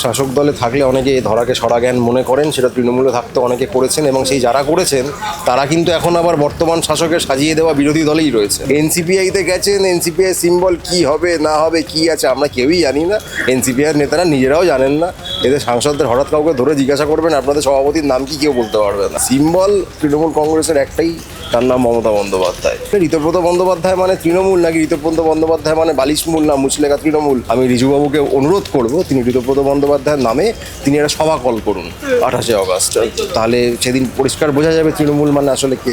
শাসক দলে থাকলে অনেকে ধরাকে সরা জ্ঞান মনে করেন, সেটা তৃণমূলে থাকতে অনেকে করেছেন, এবং সেই যারা করেছেন তারা কিন্তু এখন আবার বর্তমান শাসকের সাজিয়ে দেওয়া বিরোধী দলেই রয়েছে। এনসিপিআইতে গেছেন, এনসিপিআই সিম্বল কি হবে না হবে কি আছে আমরা কেউই জানি না, এনসিপিআইয়ের নেতারা নিজেরাও জানেন না। এদের সাংসদদের হঠাৎ কাউকে ধরে জিজ্ঞাসা করবেন আপনাদের সভাপতির নাম কি, কেউ বলতে পারবে না। সিম্বল তৃণমূল কংগ্রেসের একটাই, তার নাম মমতা বন্দ্যোপাধ্যায়। ঋতব্রত বন্দ্যোপাধ্যায় মানে তৃণমূল নাকি ঋতব্রত বন্দ্যোপাধ্যায় মানে বালিশমূল না মুচলেখা তৃণমূল? আমি ঋজুবাবুকে অনুরোধ করব তিনি ঋতব্রত বন্দ্যোপাধ্যায়ের নামে তিনি একটা সভা কল করুন 28 অগস্ট, তাহলে সেদিন পরিষ্কার বোঝা যাবে তৃণমূল মানে আসলে কে।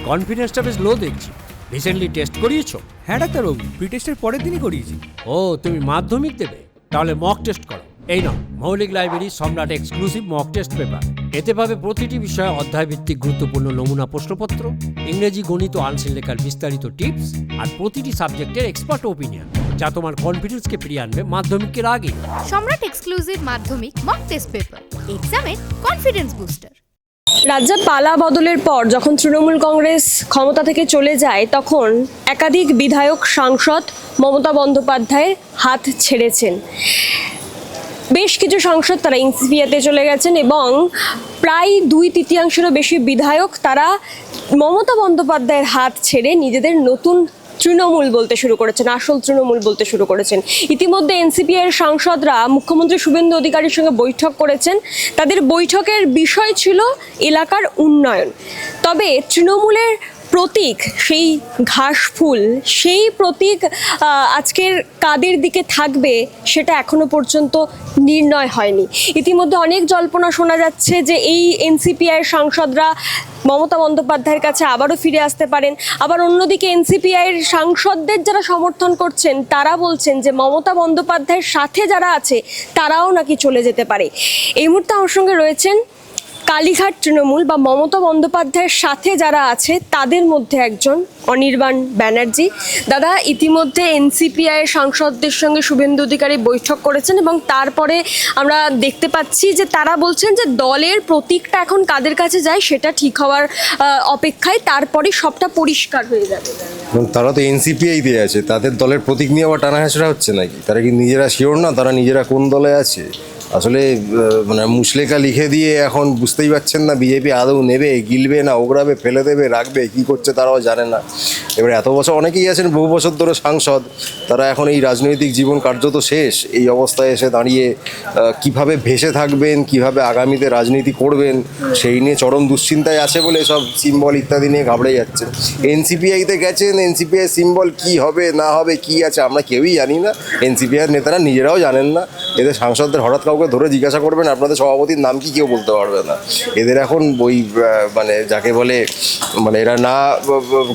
কনফিডেন্সটা বেশ লো দেখছি। রিসেন্টলি টেস্ট করিয়েছো? হ্যাঁ ডাক্তারবাবু, প্রিটেস্টের পরের দিনই করিয়েছি। ও তুমি মাধ্যমিক দেবে, তাহলে মক টেস্ট করো। এই নাও মৌলিক লাইব্রেরি সম্রাট এক্সক্লুসিভ মক টেস্ট পেপার। এতে পাবে প্রতিটি বিষয়ে অধ্যায়ভিত্তিক গুরুত্বপূর্ণ নমুনা প্রশ্নপত্র, ইংরেজি গণিত ও আনসিল লেখার বিস্তারিত টিপস, আর প্রতিটি সাবজেক্টের এক্সপার্ট ওপিনিয়ন, যা তোমার কনফিডেন্সকে ফিরিয়ে আনবে মাধ্যমিকের আগে। সম্রাট এক্সক্লুসিভ মাধ্যমিক মক টেস্ট পেপার, এক্সামের কনফিডেন্স বুস্টার। রাজ্যে পালা বদলের পর যখন তৃণমূল কংগ্রেস ক্ষমতা থেকে চলে যায়, তখন একাধিক বিধায়ক সাংসদ মমতা বন্দ্যোপাধ্যায়ের হাত ছেড়েছেন। বেশ কিছু সাংসদ তারা এনসিপিআইতে চলে গেছেন এবং প্রায় 2/3 বেশি বিধায়ক তারা মমতা বন্দ্যোপাধ্যায়ের হাত ছেড়ে নিজেদের নতুন তৃণমূল বলতে শুরু করেছেন, আসল তৃণমূল বলতে শুরু করেছেন। ইতিমধ্যে এনসিপিআইয়ের সাংসদরা মুখ্যমন্ত্রী শুভেন্দু অধিকারীর সঙ্গে বৈঠক করেছেন। তাদের বৈঠকের বিষয় ছিল এলাকার উন্নয়ন। তবে তৃণমূলের প্রতীক, সেই ঘাসফুল, সেই প্রতীক আজকের কাদের দিকে থাকবে সেটা এখনো পর্যন্ত নির্ণয় হয়নি। ইতিমধ্যে অনেক জল্পনা শোনা যাচ্ছে যে এই এনসিপিআইয়ের সাংসদরা মমতা বন্দ্যোপাধ্যায়ের কাছে আবারও ফিরে আসতে পারেন। আবার অন্যদিকে এনসিপিআইয়ের সাংসদদের যারা সমর্থন করছেন তারা বলছেন যে মমতা বন্দ্যোপাধ্যায়ের সাথে যারা আছে তারাও নাকি চলে যেতে পারে। এই মুহূর্তে আমার সঙ্গে রয়েছেন কালীঘাট তৃণমূল বা মমতা বন্দ্যোপাধ্যায়ের সাথে যারা আছে তাদের মধ্যে একজন অনির্বাণ ব্যানার্জি। দাদা, ইতিমধ্যে এনসিপিআইয়ের সাংসদদের সঙ্গে শুভেন্দু অধিকারী বৈঠক করেছেন এবং তারপরে আমরা দেখতে পাচ্ছি যে তারা বলছেন যে দলের প্রতীকটা এখন কাদের কাছে যায় সেটা ঠিক হওয়ার অপেক্ষায়, তারপরে সবটা পরিষ্কার হয়ে যাবে। তারা তো এনসিপিআইতে আছে, তাদের দলের প্রতীক নিয়ে আবার টানাহেঁচড়া হচ্ছে নাকি? তারা কি নিজেরা শিওর না তারা নিজেরা কোন দলে আছে? আসলে মানে মুচলেখা লিখে দিয়ে এখন বুঝতেই পারছেন না বিজেপি আদৌ নেবে, গিলবে না ওগড়াবে, ফেলে দেবে, রাখবে, কি করছে তারাও জানে না। এবারে এত বছর অনেকেই আছেন বহু বছর ধরে সাংসদ, তারা এখন এই রাজনৈতিক জীবন কার্যত শেষ, এই অবস্থায় এসে দাঁড়িয়ে কিভাবে ভেসে থাকবেন, কিভাবে আগামীতে রাজনীতি করবেন সেই নিয়ে চরম দুশ্চিন্তায় আছে বলে সব সিম্বল ইত্যাদি নিয়ে ঘাবড়ে যাচ্ছে। এনসিপিআইতে গেছেন, এনসিপিআই সিম্বল কি হবে না হবে কি আছে আমরা কেউই জানি না, এনসিপিআইয়ের নেতারা নিজেরাও জানেন না। এদের সাংসদদের হঠাৎ কাউকে ধরে জিজ্ঞাসা করবেন আপনাদের সভাপতির নাম কি, কেউ বলতে পারবে না। এদের এখন ওই মানে যাকে বলে মানে এরা না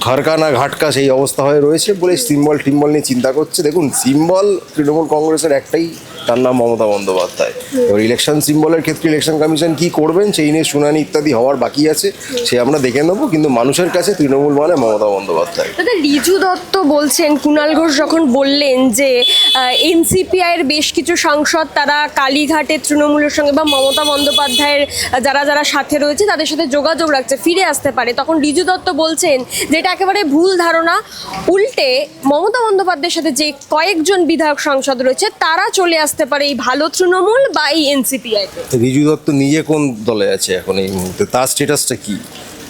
ঘরকা না ঘাটকা সেই অবস্থা হয়ে রয়েছে বলে সিম্বল টিম্বল নিয়ে চিন্তা করছে। দেখুন, সিম্বল তৃণমূল কংগ্রেসের একটাই, তার নাম মমতা বন্দ্যোপাধ্যায়। এবার ইলেকশন সিম্বলের ক্ষেত্রে ইলেকশন কমিশন কি করবেন সেই নিয়ে শুনানি ইত্যাদি হওয়ার বাকি আছে, সে আমরা দেখে নেবো, কিন্তু মানুষের কাছে তৃণমূল মানে মমতা বন্দ্যোপাধ্যায়। দাদা, রিজু দত্ত বলছেন, কুণাল ঘোষ যখন বললেন যে এনসিপিআইয়ের বেশ কিছু সাংসদ তারা কালীঘাটে তৃণমূলের সঙ্গে বা মমতা বন্দ্যোপাধ্যায়ের যারা যারা সাথে রয়েছে তাদের সাথে যোগাযোগ রাখছে, ফিরে আসতে পারে, তখন রিজু দত্ত বলছেন যে এটা একেবারে ভুল ধারণা। উল্টে মমতা বন্দ্যোপাধ্যায়ের সাথে যে কয়েকজন বিধায়ক সাংসদ রয়েছে তারা চলে আসতে পারে এই ভালো তৃণমূল বা এই এনসিপিআইতে। রিজু দত্ত নিজে কোন দলে আছে এখন এই মুহূর্তে, তার স্ট্যাটাসটা কি?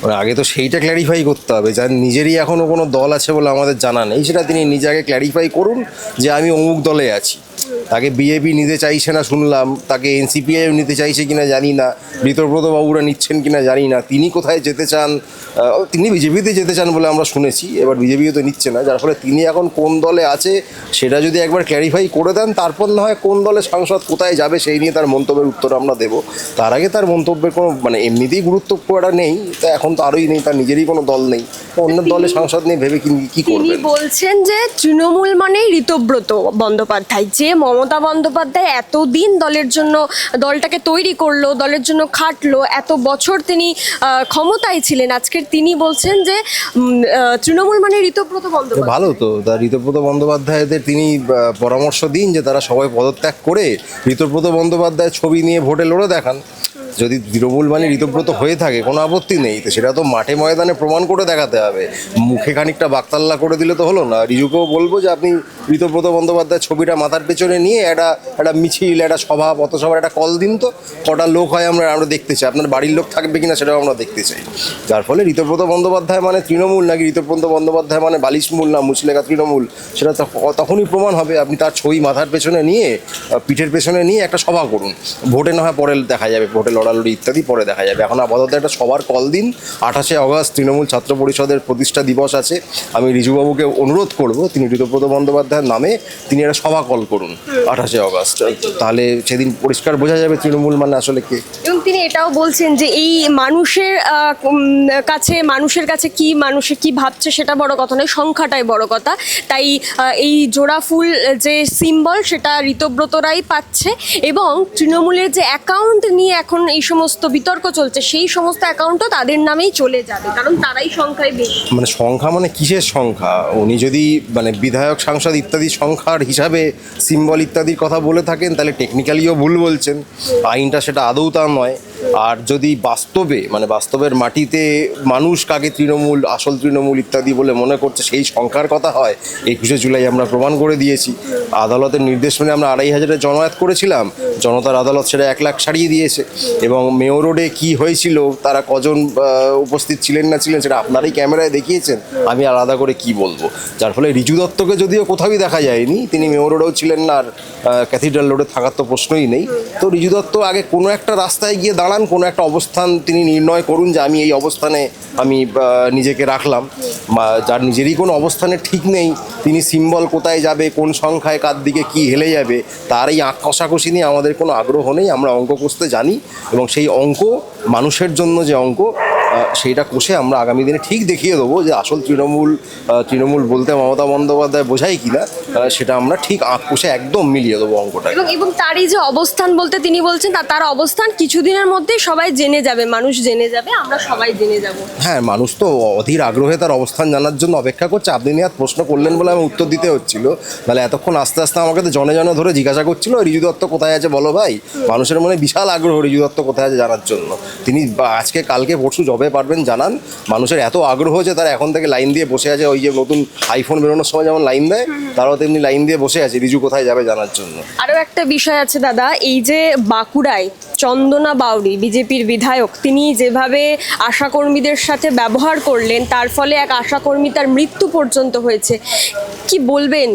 মানে আগে তো সেইটা ক্ল্যারিফাই করতে হবে। যার নিজেরই এখনও কোনো দল আছে বলে আমাদের জানা নেই, সেটা তিনি নিজে আগে ক্ল্যারিফাই করুন যে আমি অমুক দলে আছি। তাকে বিজেপি নিতে চাইছে না শুনলাম, তাকে এনসিপিআই নিতে চাইছে কিনা জানি না, ঋতব্রত বাবুরা নিচ্ছেন কিনা জানি না, তিনি কোথায় যেতে চান, তিনি বিজেপিতে যেতে চান বলে আমরা শুনেছি, এবার বিজেপিও তো নিচ্ছে না, যার ফলে তিনি এখন কোন দলে আছে সেটা যদি একবার ক্ল্যারিফাই করে দেন তারপর না হয় কোন দলে সাংসদ কোথায় যাবে সেই নিয়ে তার মন্তব্যের উত্তর আমরা দেবো। তার আগে তার মন্তব্যের কোনো মানে এমনিতেই গুরুত্ব একটা নেই, তা এখন তো আরোই নেই, তার নিজেরই কোনো দল নেই, অন্য দলে সাংসদ নিয়ে ভেবে কি করবেন? তিনি বলছেন যে তৃণমূল মানেই ঋতব্রত বন্দ্যোপাধ্যায়, যে মমতা বন্দ্যোপাধ্যায় এতদিন দলের জন্য দলটাকে তৈরি করলো, দলের জন্য খাটলো, এত বছর তিনি ক্ষমতায় ছিলেন, আজকের তিনি বলছেন যে তৃণমূল মানে ঋতব্রত বন্দ্যোপাধ্যায়। ভালো তো, তার ঋতব্রত বন্দ্যোপাধ্যায়দের তিনি পরামর্শ দিন যে তারা সবাই পদত্যাগ করে ঋতব্রত বন্দ্যোপাধ্যায়ের ছবি নিয়ে ভোটে লড়ে দেখান। যদি তৃণমূল মানে ঋতব্রত হয়ে থাকে কোনো আপত্তি নেই, তো সেটা তো মাঠে ময়দানে প্রমাণ করে দেখাতে হবে, মুখে খানিকটা বাকতাল্লা করে দিলে তো হলো না। রিজুকেও বলবো যে আপনি ঋতব্রত বন্দ্যোপাধ্যায়ের ছবিটা মাথার পেছনে নিয়ে একটা মিছিল, একটা সভা, পথসভার একটা কল দিন তো, কটা লোক হয় আমরা দেখতে চাই। আপনার বাড়ির লোক থাকবে কিনা সেটাও আমরা দেখতে চাই। যার ফলে ঋতব্রত বন্দ্যোপাধ্যায় মানে তৃণমূল নাকি ঋতব্রত বন্দ্যোপাধ্যায় মানে বালিশমূল না মুচলেখা তৃণমূল, সেটা তখনই প্রমাণ হবে। আপনি তার ছবি মাথার পেছনে নিয়ে, পিঠের পেছনে নিয়ে একটা সভা করুন, ভোটে না হয় পরে দেখা যাবে, ভোটে লড়ালড়ি ইত্যাদি পরে দেখা যাবে। এখন আপাতত একটা সবার কল দিন। 28শে অগস্ট তৃণমূল ছাত্র পরিষদের প্রতিষ্ঠা দিবস আছে। আমি রিজুবাবুকে অনুরোধ করব, তিনি ঋতব্রত বন্দ্যোপাধ্যায়ের নামে তিনি একটা সভা কল করুন 28শে অগস্ট, তাহলে সেদিন পরিষ্কার বোঝা যাবে তৃণমূল মানে আসলে কে। এবং তিনি এটাও বলছেন যে এই মানুষের কাছে কি মানুষে কি ভাবছে সেটা বড় কথা নয়, সংখ্যাটাই বড় কথা। তাই এই জোড়া ফুল যে সিম্বল সেটা ঋতব্রতরাই পাচ্ছে, এবং তৃণমূলের যে অ্যাকাউন্ট নিয়ে এখন এই সমস্ত বিতর্ক চলছে সেই সমস্ত অ্যাকাউন্টও তাদের নামেই চলে যাবে, কারণ তারাই সংখ্যায় বেশি। মানে সংখ্যা মানে কিসের সংখ্যা? উনি যদি মানে বিধায়ক, সাংসদ ইত্যাদি সংখ্যার হিসাবে সিম্বল ইত্যাদির কথা বলে থাকেন তাহলে টেকনিক্যালিও ভুল বলছেন, আইনটা সেটা আদৌ তা নয়। আর যদি বাস্তবের মাটিতে মানুষ কাকে তৃণমূল, আসল তৃণমূল ইত্যাদি বলে মনে করছে সেই সংখ্যার কথা হয়, 21শে জুলাই আমরা প্রমাণ করে দিয়েছি। আদালতের নির্দেশ মেনে আমরা 2500-এর জমায়েত করেছিলাম, জনতার আদালত সেটা 1 লাখ ছাড়িয়ে দিয়েছে। এবং মেয়র রোডে কী হয়েছিল, তারা কজন উপস্থিত ছিলেন না ছিলেন সেটা আপনারাই ক্যামেরায় দেখিয়েছেন, আমি আলাদা করে কি বলবো। যার ফলে রিজু দত্তকে যদিও কোথাওই দেখা যায়নি, তিনি মেয়র রোডেও ছিলেন না, আর ক্যাথিড্রাল রোডে থাকার তো প্রশ্নই নেই। তো রিজু দত্ত আগে কোনো একটা রাস্তায় গিয়ে দাঁড়ান, কোনো একটা অবস্থান তিনি নির্ণয় করুন যে আমি এই অবস্থানে আমি নিজেকে রাখলাম। যার নিজেরই কোনো অবস্থানে ঠিক নেই, তিনি সিম্বল কোথায় যাবে, কোন সংখ্যায় কার দিকে কি হেলে যাবে, তার এই আঁক কষাকষি নিয়ে আমাদের কোনো আগ্রহ নেই। আমরা অঙ্ক কষতে জানি, এবং সেই অঙ্ক মানুষের জন্য যে অঙ্ক সেইটা কষে আমরা আগামী দিনে ঠিক দেখিয়ে দেবো যে আসল তৃণমূল বলতে মমতা বন্দ্যোপাধ্যায় বোঝায় কিনা, সেটা আমরা ঠিক আঁক কষে একদম মিলিয়ে দেবো অঙ্কটা। এবং তারই যে অবস্থান বলতে তিনি বলছেন তার অবস্থান কিছুদিনের মধ্যেই সবাই জেনে যাবে, মানুষ জেনে যাবে, আমরা সবাই জেনে যাব। হ্যাঁ, মানুষ তো অধীর আগ্রহে তার অবস্থান জানার জন্য অপেক্ষা করছে। আপনি নিহাত প্রশ্ন করলেন বলে আমি উত্তর দিতে হচ্ছিল, তাহলে এতক্ষণ আস্তে আস্তে আমাকে তো জনে জনে ধরে জিজ্ঞাসা করছিল রিজু দত্ত কোথায় আছে বলো ভাই। মানুষের মনে বিশাল আগ্রহ রিজু দত্ত কোথায় আছে জানার জন্য। তিনি আজকে কালকে পরশু যবে পারবেন জানান। মানুষের এত আগ্রহ যে তারা এখন থেকে লাইন দিয়ে বসে আছে, ওই যে নতুন আইফোন বেরোনোর সময় যেমন লাইন দেয়, তারাও তেমনি লাইন দিয়ে বসে আছে রিজু কোথায় যাবে জানার জন্য। আরও একটা বিষয় আছে দাদা, এই যে বাঁকুড়ায় চন্দনা বাউরি বিজেপির বিধায়ক, তিনি যেভাবে আশাকর্মীদের সাথে ব্যবহার করলেন, তার ফলে এক আশাকর্মী তার মৃত্যু পর্যন্ত হয়েছে। কি বলবেন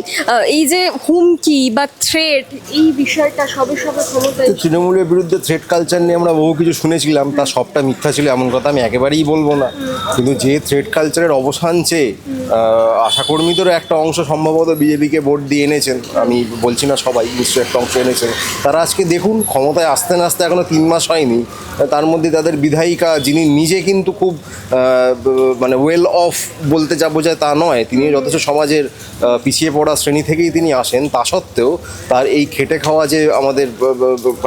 এই যে হুমকি বা থ্রেট, এই বিষয়টা সবে ক্ষমতায় তৃণমূলের বিরুদ্ধে থ্রেট কালচার নিয়ে আমরা বহু কিছু শুনেছিলাম, তা সবটা মিথ্যা ছিল এমন কথা আমি একেবারেই বলবো না। কিন্তু যে থ্রেট কালচারের অবসান চেয়ে আশাকর্মীদেরও একটা অংশ সম্ভবত বিজেপিকে ভোট দিয়ে এনেছেন, আমি বলছি না সবাই, নিশ্চয়ই একটা অংশ এনেছেন। তারা আজকে দেখুন ক্ষমতায় আসতে না আসতে এখনও 3 মাস হয়নি, তার মধ্যে তাদের বিধায়িকা যিনি নিজে কিন্তু খুব মানে ওয়েল অফ বলতে যা বোঝায় তা নয়, তিনি যথেষ্ট সমাজের পিছিয়ে পড়া শ্রেণী থেকেই তিনি আসেন, তা সত্ত্বেও তার এই খেটে খাওয়া যে আমাদের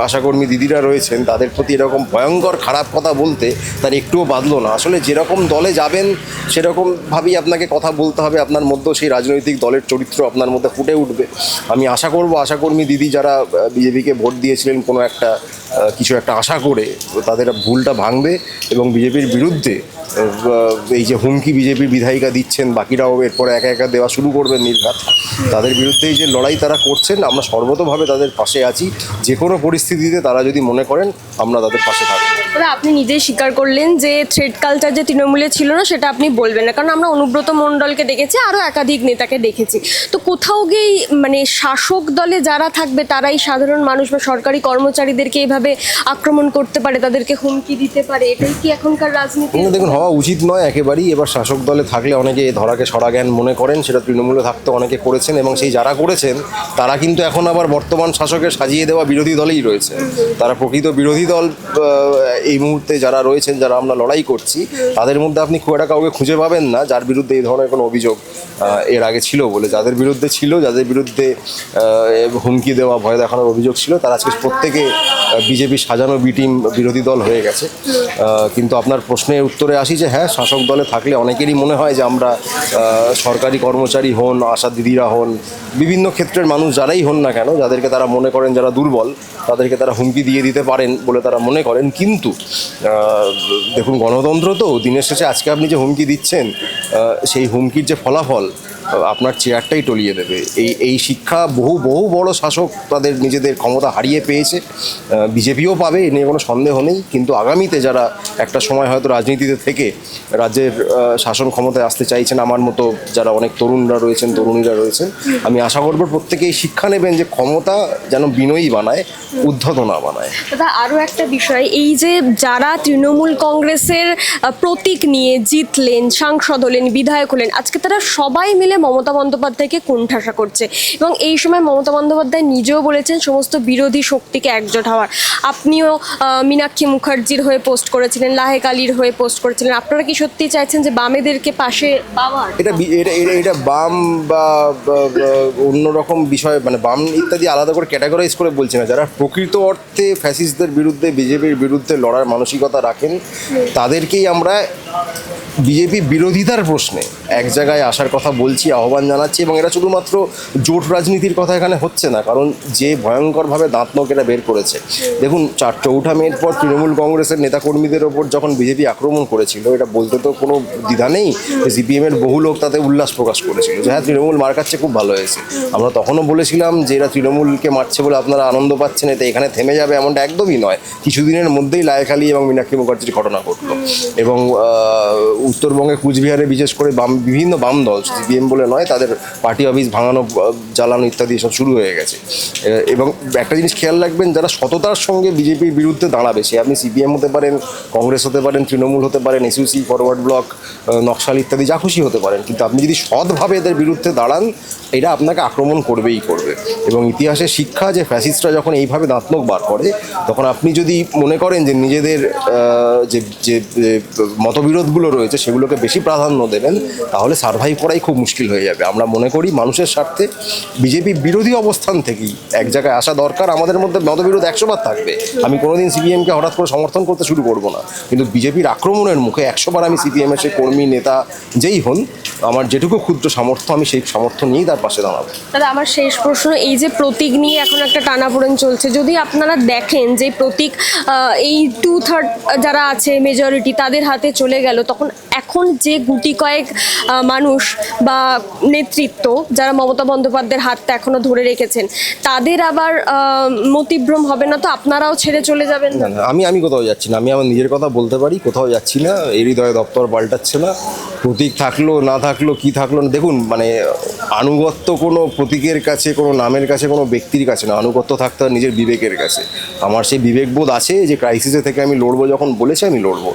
আশাকর্মী দিদিরা রয়েছেন তাদের প্রতি এরকম ভয়ঙ্কর খারাপ কথা বলতে তার একটুও বাধলো না। আসলে যেরকম দলে যাবেন সেরকমভাবেই আপনাকে কথা বলতে হবে, আপনার মধ্যেও সেই রাজনৈতিক দলের চরিত্র আপনার মধ্যে ফুটে উঠবে। আমি আশা করব আশাকর্মী দিদি যারা বিজেপিকে ভোট দিয়েছিলেন কোনো একটা কিছু একটা আশা করে, তাদের ভুলটা ভাঙবে এবং বিজেপির বিরুদ্ধে এই যে হুমকি বিজেপির বিধায়িকা দিচ্ছেন, বাকিরাও এরপরে একা একা দেওয়া শুরু করবেন নির্ঘাত, তাদের বিরুদ্ধে এই যে লড়াই তারা করছেন, আমরা সর্বতোভাবে তাদের পাশে আছি। যে কোনো পরিস্থিতিতে তারা যদি মনে করেন আমরা তাদের পাশে থাকবো। আপনি নিজেই স্বীকার করলেন যে থ্রেড কালচার যে তৃণমূলে ছিল না সেটা আপনি বলবেন না, কারণ আমরা অনুব্রত মণ্ডলকে দেখেছি, আরও একাধিক নেতাকে দেখেছি। তো কোথাও গিয়েই মানে শাসক দলে যারা থাকবে তারাই সাধারণ মানুষ বা সরকারি কর্মচারীদেরকে এইভাবে আক্রমণ করতে পারে, তাদেরকে হুমকি দিতে পারে, এটাই কি এখনকার রাজনীতি? দেখুন, হওয়া উচিত নয় একেবারেই। এবার শাসক দলে থাকলে অনেকে ধরাকে সরা জ্ঞান মনে করেন, সেটা তৃণমূলে থাকতে অনেকে করেছেন, এবং সেই যারা করেছেন তারা কিন্তু এখন আবার বর্তমান শাসকের সাজিয়ে দেওয়া বিরোধী দলেই রয়েছে। তারা প্রকৃত বিরোধী দল এই মুহূর্তে যারা রয়েছেন, যারা আমরা লড়াই করছি, তাদের মধ্যে আপনি খুব একটা কাউকে খুঁজে পাবেন না যার বিরুদ্ধে এই ধরনের কোনো অভিযোগ এর আগে ছিল বলে। যাদের বিরুদ্ধে হুমকি দেওয়া, ভয় দেখানোর অভিযোগ ছিল, তারা আজকে প্রত্যেকে বিজেপি সাজানো বি টিম বিরোধী দল হয়ে গেছে। কিন্তু আপনার প্রশ্নের উত্তরে আসি যে হ্যাঁ, শাসক দলে থাকলে অনেকেরই মনে হয় যে আমরা সরকারি কর্মচারী হন, আশা দিদিরা হন, বিভিন্ন ক্ষেত্রের মানুষ যারাই হন না কেন, যাদেরকে তারা মনে করেন যারা দুর্বল, তাদেরকে তারা হুমকি দিয়ে দিতে পারেন বলে তারা মনে করেন। কিন্তু দেখুন, গণতন্ত্র তো দিনের শেষে আজকে আপনি যে হুমকি দিচ্ছেন, সেই হুমকির যে ফলাফল আপনার চেয়ারটাই টলিয়ে দেবে। এই শিক্ষা বহু বহু বড় শাসক তাদের নিজেদের ক্ষমতা হারিয়ে পেয়েছে, বিজেপিও পাবে, এ নিয়ে কোনো সন্দেহ নেই। কিন্তু আগামীতে যারা একটা সময় হয়তো রাজনীতিতে থেকে রাজ্যের শাসন ক্ষমতায় আসতে চাইছেন, আমার মতো যারা অনেক তরুণরা রয়েছেন, তরুণীরা রয়েছেন, আমি আশা করব প্রত্যেকেই শিক্ষা নেবেন যে ক্ষমতা যেন বিনয়ী বানায়, উদ্ধত না বানায়। দাদা আরও একটা বিষয়, এই যে যারা তৃণমূল কংগ্রেসের প্রতীক নিয়ে জিতলেন, সাংসদ হলেন, বিধায়ক হলেন, আজকে তারা সবাই মিলে মমতা বন্দ্যোপাধ্যায়কে কোণঠাসা করছে এবং এই সময় মমতা বন্দ্যোপাধ্যায় নিজেও বলেছেন সমস্ত বিরোধী শক্তিকে একজোট হওয়ার। আপনিও মীনাক্ষী মুখার্জির হয়ে পোস্ট করেছিলেন, লাহেক আলীর হয়ে পোস্ট করেছিলেন। আপনারা কি সত্যি চাইছেন যে বামেদেরকে পাশে পাওয়ার? এটা বাম বা অন্যরকম বিষয়, মানে বাম ইত্যাদি আলাদা করে ক্যাটাগরাইজ করে বলছি না। যারা প্রকৃত অর্থে ফ্যাসিস্টদের বিরুদ্ধে, বিজেপির বিরুদ্ধে লড়ার মানসিকতা রাখেন, তাদেরকেই আমরা বিজেপি বিরোধিতার প্রশ্নে এক জায়গায় আসার কথা বলছি, আহ্বান জানাচ্ছি। এবং এটা শুধুমাত্র জোট রাজনীতির কথা এখানে হচ্ছে না, কারণ যে ভয়ঙ্করভাবে দাঁত নখ এটা বের করেছে। দেখুন, 4 মের পর তৃণমূল কংগ্রেসের নেতাকর্মীদের ওপর যখন বিজেপি আক্রমণ করেছিল, এটা বলতে তো কোনো দ্বিধা নেই, সিপিএমের বহু লোক তাতে উল্লাস প্রকাশ করেছিল যে হ্যাঁ, তৃণমূল মার খাচ্ছে, খুব ভালো হয়েছে। আমরা তখনও বলেছিলাম যে এরা তৃণমূলকে মারছে বলে আপনারা আনন্দ পাচ্ছেন, এতে এখানে থেমে যাবে এমনটা একদমই নয়। কিছুদিনের মধ্যেই লাহেক আলী এবং মীনাক্ষী মুখার্জির ঘটনা ঘটলো এবং উত্তরবঙ্গে কুচবিহারে বিশেষ করে বিভিন্ন বাম দল, সিপিএম বলে নয়, তাদের পার্টি অফিস ভাঙানো, জ্বালানো ইত্যাদি সব শুরু হয়ে গেছে। এবং একটা জিনিস খেয়াল রাখবেন, যারা সততার সঙ্গে বিজেপির বিরুদ্ধে দাঁড়াবে, সে আপনি সিপিএম হতে পারেন, কংগ্রেস হতে পারেন, তৃণমূল হতে পারেন, এসইউসি, ফরওয়ার্ড ব্লক, নকশাল ইত্যাদি যা খুশি হতে পারেন, কিন্তু আপনি যদি সৎভাবে এদের বিরুদ্ধে দাঁড়ান, এটা আপনাকে আক্রমণ করবেই করবে। এবং ইতিহাসের শিক্ষা যে ফ্যাসিস্টরা যখন এইভাবে দাঁতনখ বার করে, তখন আপনি যদি মনে করেন যে নিজেদের যে মতবিরোধগুলো রয়েছে সেগুলোকে বেশি প্রাধান্য দেবেন, তাহলে সার্ভাইভ করাই খুব মুশকিল হয়ে যাবে। আমরা মনে করি মানুষের স্বার্থে বিজেপি বিরোধী অবস্থান থেকেই এক জায়গায় আসা দরকার। আমাদের মধ্যে মতবিরোধ 100 বার থাকবে, আমি কোনোদিন সিপিএমকে হঠাৎ করে সমর্থন করতে শুরু করব না, কিন্তু বিজেপির আক্রমণের মুখে 100 বার আমি সিপিএমের সেই কর্মী, নেতা যেই হন, আমার যেটুকু ক্ষুদ্র সামর্থ্য, আমি সেই সামর্থ্য নিয়েই তার পাশে দাঁড়াবো। দাদা আমার শেষ প্রশ্ন, এই যে প্রতীক নিয়ে এখন একটা টানাপোড়েন চলছে, যদি আপনারা দেখেন যে প্রতীক এই 2/3 যারা আছে মেজরিটি তাদের হাতে চলে গেল, তখন এখন যে গুটি কয়েক মানুষ বা নেতৃত্ব যারা মমতা বন্দ্যোপাধ্যায়ের হাতটা এখনো ধরে রেখেছেন, তাদের আবার মতিভ্রম হবে না তো? আপনারাও ছেড়ে চলে যাবেন না? না, আমি কোথাও যাচ্ছি না। আমি আমার নিজের কথা বলতে পারি, কোথাও যাচ্ছি না। এই হৃদয়ে দপ্তর পাল্টাচ্ছে না। প্রতীক থাকলো না থাকলো, কি থাকলো না, দেখুন, মানে আনুগত্য কোনো প্রতীকের কাছে, কোনো নামের কাছে, কোনো ব্যক্তির কাছে না, আনুগত্য থাকতে হয় নিজের বিবেকের কাছে। আমার সেই বিবেকবোধ আছে যে ক্রাইসিসে থেকে আমি লড়বো, যখন বলেছি আমি লড়বো।